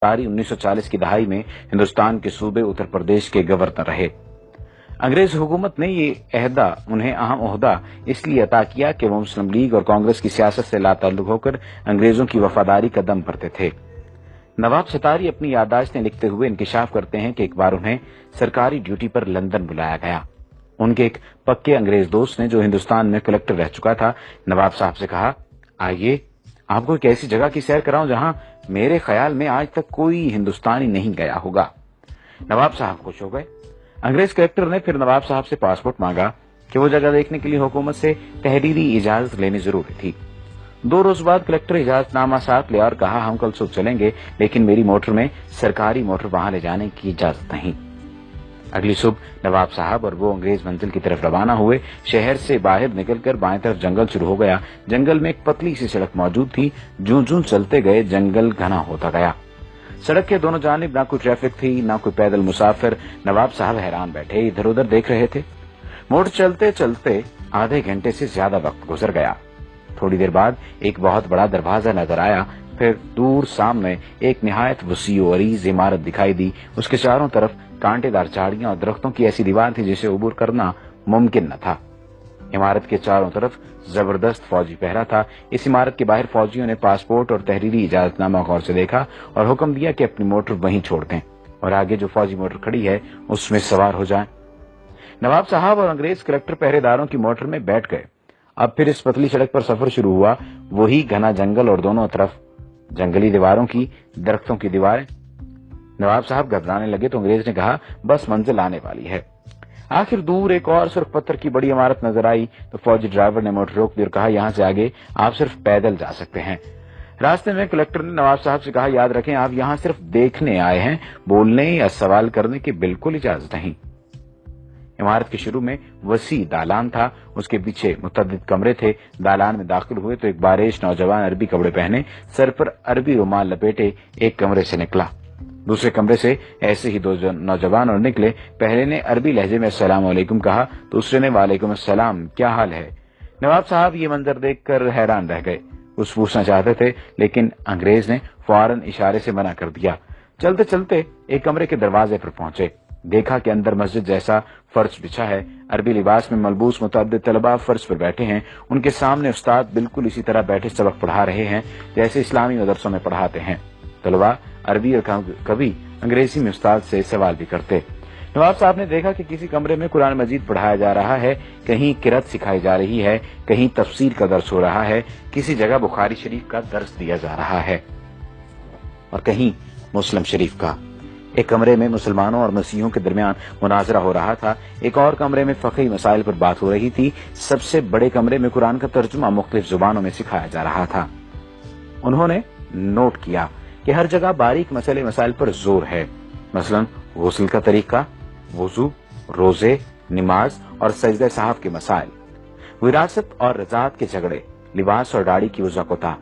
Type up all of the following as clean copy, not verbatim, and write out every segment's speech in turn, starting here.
1940 की दहाई में हिंदुस्तान के सूबे उत्तर प्रदेश के गवर्नर रहे। अंग्रेज हुकूमत ने ये उन्हें अहम ओहदा इसलिए अता किया कि वो मुस्लिम लीग और कांग्रेस की सियासत से लाताल्लुक होकर अंग्रेजों की वफादारी का दम भरते थे। नवाब सतारी अपनी याददाश्तें लिखते हुए इंकिशाफ करते हैं कि एक बार उन्हें सरकारी ड्यूटी पर लंदन बुलाया गया। उनके एक पक्के अंग्रेज दोस्त ने, जो हिंदुस्तान में कलेक्टर रह चुका था, नवाब साहब से कहा, आइए आपको एक ऐसी जगह की सैर कराऊं जहां मेरे ख्याल में आज तक कोई हिंदुस्तानी नहीं गया होगा। नवाब साहब खुश हो गए। अंग्रेज कलेक्टर ने फिर नवाब साहब से पासपोर्ट मांगा कि वो जगह देखने के लिए हुकूमत से तहरीरी इजाजत लेनी जरूरी थी। 2 रोज बाद कलेक्टर इजाजतनामा साथ ले और कहा, हम कल सुबह चलेंगे, लेकिन मेरी मोटर में सरकारी मोटर वहां ले जाने की इजाजत नहीं। अगली सुबह नवाब साहब और वो अंग्रेज मंजिल की तरफ रवाना हुए। शहर से बाहर निकलकर बाएं तरफ जंगल शुरू हो गया। जंगल में एक पतली सी सड़क मौजूद थी। जूं-जूं चलते गए जंगल घना होता गया। सड़क के दोनों जानिब ना कोई ट्रैफिक थी, ना कोई पैदल मुसाफिर। नवाब साहब हैरान बैठे इधर उधर देख रहे थे। मोड़ चलते चलते आधे घंटे से ज्यादा वक्त गुजर गया। थोड़ी देर बाद एक बहुत बड़ा दरवाजा नजर आया। फिर दूर सामने एक निहायत वसी और अरीज इमारत दिखाई दी। उसके चारों तरफ कांटेदार झाड़ियां और दरख्तों की ऐसी दीवार थी जिसे अबूर करना मुमकिन न था। इमारत के चारों तरफ जबरदस्त फौजी पहरा था। इस इमारत के बाहर फौजियों ने पासपोर्ट और तहरीरी इजाजतनामा गौर से देखा और हुक्म दिया कि अपनी मोटर वहीं छोड़ दें और आगे जो फौजी मोटर खड़ी है उसमें सवार हो जाएं। नवाब साहब और अंग्रेज कलेक्टर पहरेदारों की मोटर में बैठ गए। अब फिर इस पतली सड़क पर सफर शुरू हुआ। वही घना जंगल और दोनों तरफ जंगली दीवारों की, दरख्तों की दीवारें। नवाब साहब घबराने लगे तो अंग्रेज ने कहा, बस मंजिल आने वाली है। आखिर दूर एक और सुर्ख पत्थर की बड़ी इमारत नजर आई तो फौजी ड्राइवर ने मोटर रोक दी और कहा, यहाँ से आगे आप सिर्फ पैदल जा सकते हैं। रास्ते में कलेक्टर ने नवाब साहब से कहा, याद रखें आप यहाँ सिर्फ देखने आए हैं, बोलने या सवाल करने की बिल्कुल इजाजत नहीं। इमारत के शुरू में वसी दालान था। उसके पीछे मुतअद्दिद कमरे थे। दालान में दाखिल हुए तो एक बारिश नौजवान अरबी कपड़े पहने, सर पर अरबी रुमाल लपेटे एक कमरे से निकला। दूसरे कमरे से ऐसे ही 2 नौजवान और निकले। पहले ने अरबी लहजे में अस्सलाम वालेकुम कहा, दूसरे ने वालेकुम अस्सलाम, क्या हाल है। नवाब साहब ये मंजर देखकर हैरान रह गए। कुछ पूछना चाहते थे लेकिन अंग्रेज ने फौरन इशारे से मना कर दिया। चलते चलते एक कमरे के दरवाजे पर पहुंचे। देखा कि अंदर मस्जिद जैसा फर्श बिछा है। अरबी लिबास में मलबूस मुतअद्दिद तलबा फर्श पर बैठे हैं। उनके सामने उस्ताद बिल्कुल इसी तरह बैठे सबक पढ़ा रहे हैं जैसे इस्लामी मदरसों में पढ़ाते हैं। तलबा अरबी और कभी अंग्रेजी में उस्ताद से सवाल भी करते। नवाब साहब ने देखा कि किसी कमरे में कुरान मजीद पढ़ाया जा रहा है, कहीं किरात सिखाई जा रही है, कहीं तफसीर का दर्स हो रहा है, किसी जगह बुखारी शरीफ का दर्स दिया जा रहा है और कहीं मुस्लिम शरीफ का। एक कमरे में मुसलमानों और मसीहों के दरमियान मुनाजरा हो रहा था। एक और कमरे में फ़क़ही मसाइल पर बात हो रही थी। सबसे बड़े कमरे में कुरान का तर्जुमा मुख्तलिफ जुबानों में सिखाया जा रहा था। उन्होंने नोट किया कि हर जगह बारीक मसले मसाइल पर जोर है, मसलन गुस्ल का तरीका, वुजू, रोजे, नमाज और सजदे साहब के मसाइल, विरासत और रजात के झगड़े, लिबास और दाढ़ी की वज़ाक़ता,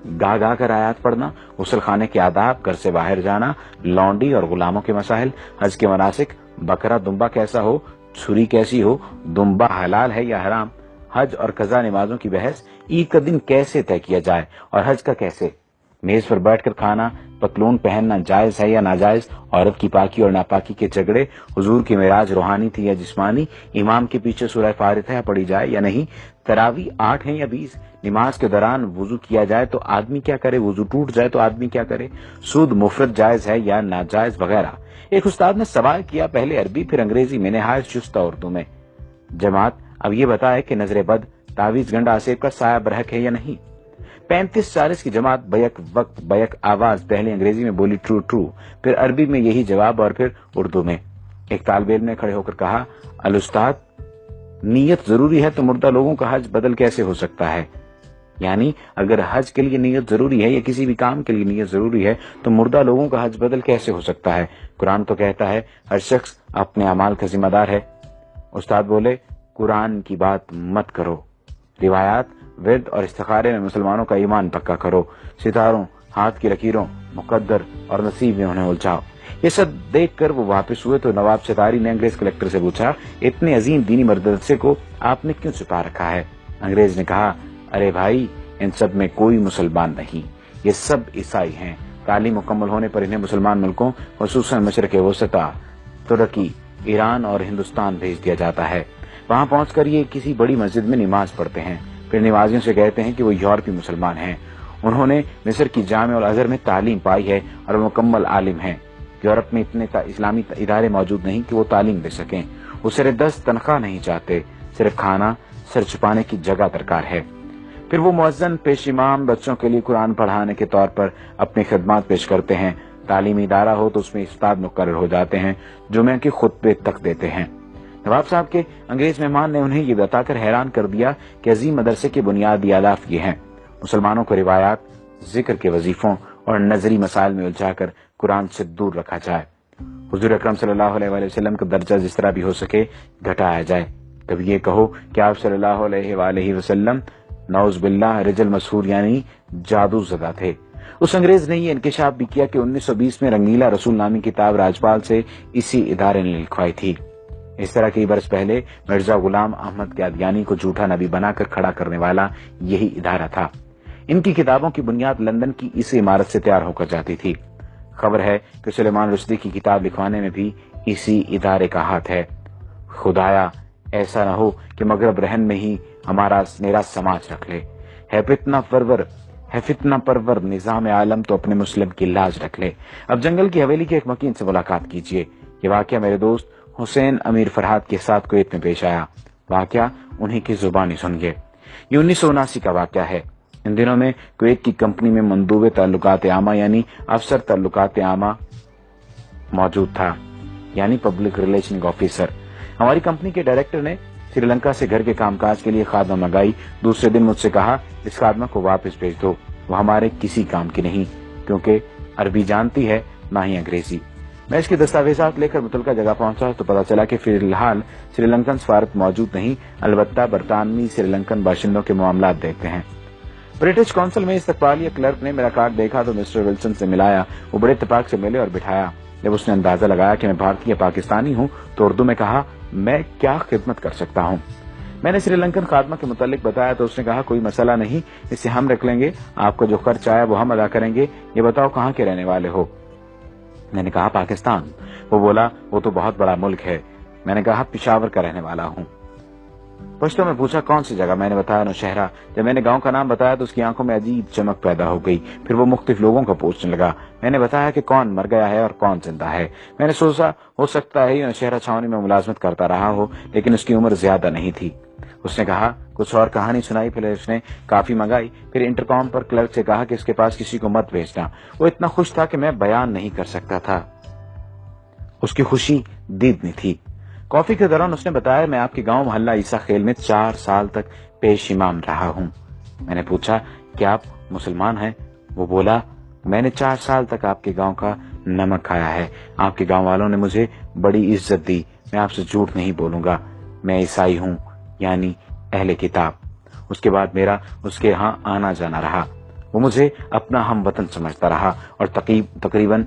गा गा कर आयात पढ़ना, गुस्ल खाने के आदाब, घर से बाहर जाना, लौंडी और गुलामों के मसाइल, हज के मनासिक, बकरा दुम्बा कैसा हो, छुरी कैसी हो, दुम्बा हलाल है या हराम, हज और कज़ा नमाजों की बहस, ईद का दिन कैसे तय किया जाए और हज का कैसे, मेज पर बैठकर खाना, पतलून पहनना जायज है या नाजायज, औरत की पाकी और नापाकी के झगड़े, हुजूर की मेराज रूहानी थी या जिस्मानी, इमाम के पीछे सूरह फातिहा पढ़ी जाए या नहीं, तरावी 8 है या 20, नमाज के दौरान वुजू किया जाए तो आदमी क्या करे, वुजू टूट जाए तो आदमी क्या करे, सूद मुफरत जायज है या नाजायज वगैरह। एक उस्ताद ने सवाल किया, पहले अरबी फिर अंग्रेजी में निहायत चुस्त उर्दू में, जमात अब ये बताए कि नजर बद, तावीज गंडा आसेब का साया बरहक है या नहीं। 35-40 की जमात बैक वक्त बैक आवाज पहले अंग्रेजी में बोली ट्रू ट्रू, फिर अरबी में यही जवाब और फिर उर्दू में। एक तालिब इल्म ने खड़े होकर कहा, अल उस्ताद, नीयत जरूरी है तो मुर्दा लोगों का हज बदल कैसे हो सकता है। यानी अगर हज के लिए नीयत जरूरी है या किसी भी काम के लिए नीयत जरूरी है तो मुर्दा लोगों का हज बदल कैसे हो सकता है। कुरान तो कहता है हर शख्स अपने अमाल का जिम्मेदार है। उस्ताद बोले, कुरान की बात मत करो, रिवायात, विर्द और इस्तिखारे में मुसलमानों का ईमान पक्का करो, सितारों, हाथ की लकीरों, मुकद्दर और नसीब में उन्हें उलझाओ। ये सब देखकर वो वापस हुए तो नवाब सतारी ने अंग्रेज कलेक्टर से पूछा, इतने अजीम दीनी मदरसे को आपने क्यों छुपा रखा है। अंग्रेज ने कहा, अरे भाई, इन सब में कोई मुसलमान नहीं, ये सब ईसाई हैं। तालीम मुकम्मल होने पर इन्हें मुसलमान मुल्कों खुसूसन मशरक़ वसता, तुर्की, ईरान और हिंदुस्तान भेज दिया जाता है। वहां पहुंचकर ये किसी बड़ी मस्जिद में नमाज पढ़ते हैं, फिर नमाजियों से कहते हैं कि वो यूरोपीय मुसलमान हैं। उन्होंने मिस्र की जामे और अजहर में तालीम पाई है और मुकम्मल आलिम हैं। यूरोप में इतने इस्लामी इदारे मौजूद नहीं कि वो तालीम दे सकें। वो सिर्फ 10 तनख्वाह नहीं चाहते, सिर्फ खाना, सिर छुपाने की जगह दरकार है। फिर वो मुअज्जिन पेश इमाम बच्चों के लिए कुरान पढ़ाने के तौर पर अपनी खिदमत पेश करते हैं। तालीमी इदारा हो तो उसमें उस्ताद मुकर्रर हो जाते हैं, जुमे के खुतबे तक देते हैं। नवाब साहब के अंग्रेज मेहमान ने उन्हें ये बताकर हैरान कर दिया कि अजीम मदरसे के बुनियादी आदाफ ये हैं। मुसलमानों को रिवायात, जिक्र के वजीफों और नजरी मसाइल में उलझाकर कुरान से दूर रखा जाए। हुजूर अकरम सल्लल्लाहु अलैहि वसल्लम का दर्जा जिस तरह भी हो सके घटाया जाए। कभी ये कहो कि आप सल्लल्लाहु अलैहि वसल्लम नौज बिल्लाह रिजल मशहूर यानी जादू ज़दा थे। उस अंग्रेज ने ये इंकशाफ भी किया कि 1920 में रंगीला रसूल नामी किताब राजपाल से इसी इदारे ने लिखवाई थी। इस तरह कई बरस पहले मिर्जा गुलाम अहमद कादियानी को झूठा नबी बनाकर खड़ा करने वाला यही इदारा था। इनकी किताबों की बुनियाद लंदन की इस इमारत से तैयार होकर जाती थी। खबर है कि सुलेमान रुश्दी की किताब लिखवाने में भी इसी इदारे का हाथ है। खुदाया ऐसा न हो कि मगरब रहन में ही मेरा समाज रख ले। है फितना परवर निजाम आलम तो अपने मुस्लिम की लाज रख ले। अब जंगल की हवेली के एक मकीन से मुलाकात कीजिए। ये वाकया मेरे दोस्त हुसैन अमीर फरहाद के साथ कुवैत में पेश आया। वाकया उन्हीं की जुबानी सुनिए। ये 1979 का वाकया है। इन दिनों में कुवैत की कंपनी में मंदूबे ताल्लुकात आमा यानी अफसर ताल्लुकात आमा मौजूद था, यानी पब्लिक रिलेशन ऑफिसर। हमारी कंपनी के डायरेक्टर ने श्रीलंका से घर के कामकाज के लिए खादमा मंगाई। दूसरे दिन मुझसे कहा, इस खादमा को वापस भेज दो, वो हमारे किसी काम की नहीं, क्योंकि अरबी जानती है ना ही अंग्रेजी। मैं इसके दस्तावेजात लेकर मुतलका जगह पहुंचा तो पता चला कि फिलहाल श्रीलंकन सफारत मौजूद नहीं, अलबत्ता बरतानवी श्रीलंकन बाशिंदों के मामलात देखते हैं। ब्रिटिश कौंसिल में इस्तकबालिया क्लर्क ने मेरा कार्ड देखा तो मिस्टर विल्सन से मिलाया। वो बड़े इत्तेफाक से मिले और बिठाया। जब उसने अंदाजा लगाया कि मैं भारतीय पाकिस्तानी हूँ तो उर्दू में कहा, मैं क्या खिदमत कर सकता हूँ। मैंने श्रीलंकन खादमा के मुतालिक बताया तो उसने कहा, कोई मसला नहीं, इसे हम रख लेंगे, आपका जो खर्च आया वो हम अदा करेंगे। ये बताओ कहाँ के रहने वाले हो। मैंने कहा, पाकिस्तान। वो बोला, वो तो बहुत बड़ा मुल्क है। मैंने कहा, पिशावर का रहने वाला हूँ। पश्तो में पूछा, कौन सी जगह। मैंने बताया, नौशहरा। जब मैंने गांव का नाम बताया तो उसकी आंखों में अजीब चमक पैदा हो गई। फिर वो मुख्तलिफ लोगों को पूछने लगा। मैंने बताया कि कौन मर गया है और कौन जिंदा है। मैंने सोचा हो सकता है नौशहरा छावनी में मुलाजमत करता रहा हो, लेकिन उसकी उम्र ज्यादा नहीं थी। उसने कहा, कुछ और कहानी सुनाई। फिर उसने काफी मंगाई। फिर इंटरकॉम पर क्लर्क से कहा कि इसके पास किसी को मत भेजना। वो इतना खुश था कि मैं बयान नहीं कर सकता था। उसकी खुशी दीदनी थी। कॉफी के दौरान उसने बताया, मैं आपके गांव मोहल्ला ईसा खेल में 4 साल तक पेश इमाम रहा हूं। मैंने पूछा, क्या आप मुसलमान हैं? वो बोला, मैंने 4 साल तक आपके गांव का नमक खाया है। आपके गांव वालों ने मुझे बड़ी इज्जत दी। मैं आपसे झूठ नहीं बोलूंगा, मैं ईसाई हूं, यानी अहले किताब। उसके बाद मेरा उसके यहाँ आना जाना रहा। वो मुझे अपना हम वतन समझता रहा और तकरीबन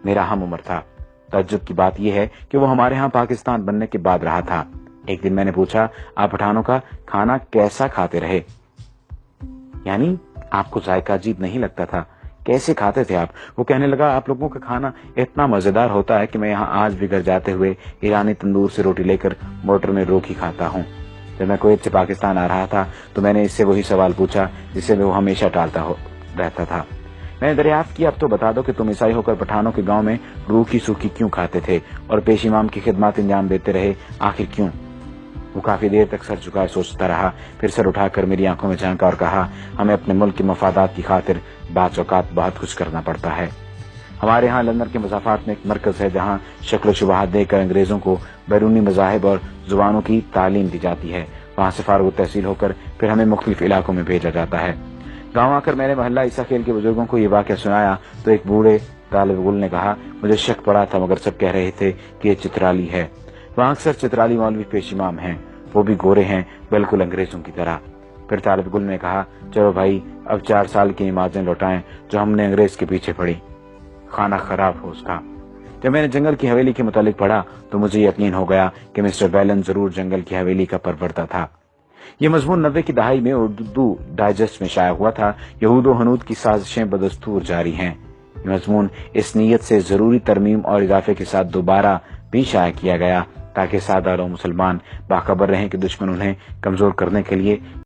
मेरा हम उम्र था। तज्जुब की बात यह है कि वो हमारे यहाँ पाकिस्तान बनने के बाद रहा था। एक दिन मैंने पूछा, आप पठानों का खाना कैसा खाते रहे, यानी आपको जायका अजीब नहीं लगता था, कैसे खाते थे आप? वो कहने लगा, आप लोगों का खाना इतना मजेदार होता है कि मैं यहाँ आज भी घर जाते हुए ईरानी तंदूर से रोटी लेकर मोटर में रोक ही खाता हूँ। जब मैं कुवैत से पाकिस्तान आ रहा था तो मैंने इससे वही सवाल पूछा जिसे वो हमेशा टालता रहता था। मैंने दरियाफ्त किया, अब तो बता दो कि तुम ईसाई होकर पठानों के गांव में रूखी सूखी क्यों खाते थे और पेश इमाम की खिदमत अंजाम देते रहे, आखिर क्यों? वो काफी देर तक सर झुकाए सोचता रहा। फिर सर उठाकर मेरी आंखों में झांका और कहा, हमें अपने मुल्क के मफादात की खातिर बात औकात बहुत कुछ करना पड़ता है। हमारे यहाँ लंदन के मज़ाफ़ात में एक मरकज है जहाँ शक्ल शुबहात देकर अंग्रेजों को बैरूनी मज़ाहिब और जुबानों की तालीम दी जाती है। वहाँ से फारुग तहसील होकर फिर हमें मुख्तलिफ इलाकों में भेजा जाता है। गाँव आकर मैंने मोहल्ला ईसा खेल के बुजुर्गों को ये वाक़या सुनाया तो एक बूढ़े तालिब गुल ने कहा, मुझे शक पड़ा था मगर सब कह रहे थे कि ये चित्राली है। वहाँ अक्सर चित्राली मौलवी पेश इमाम हैं, वो भी गोरे हैं, बिल्कुल अंग्रेजों की तरह। फिर तालिब गुल ने कहा, चलो भाई अब 4 साल की नमाजें लौटाएं जो हमने अंग्रेज के पीछे पढ़ी, खाना खराब हो उसका। जब मैंने जंगल की हवेली के मुतालिक पढ़ा तो मुझे यकीन हो गया कि मिस्टर बैलन जरूर जंगल की हवेली का परवरदा था। ये मजमून 90 की दहाई में उर्दू डाइजेस्ट में शाया हुआ था। यहूद व हनूद की साजिशें बदस्तूर जारी हैं। یہ مضمون اس نیت سے ضروری ترمیم اور اضافے کے ساتھ دوبارہ بھی شائع کیا گیا تاکہ سادہ لوگ مسلمان باخبر رہیں کہ دشمن انہیں کمزور کرنے کے لیے